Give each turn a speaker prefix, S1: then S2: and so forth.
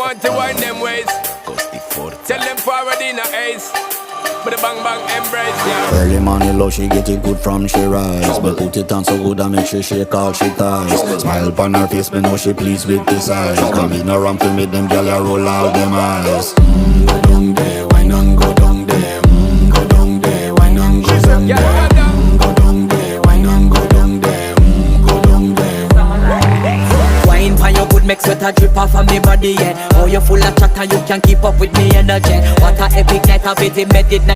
S1: want to wind them ways. Tell them forward in a ace. But the bang bang embrace, yeah.
S2: Early morning love, she get it good from she rise. But put it on so good I make she shake all she ties. Smile upon her face, but know she pleased with this eyes. Come in around to make them gyal a roll out them eyes. Go down there, wine and go down there. Go down there, wine and go down there. Go down there, wine and go down there. Go down there.
S3: Wine for your good make sweat a drip off of me body, yeah. Oh, you full of chatter, you can keep up with me energy. What a epic night of it, made it.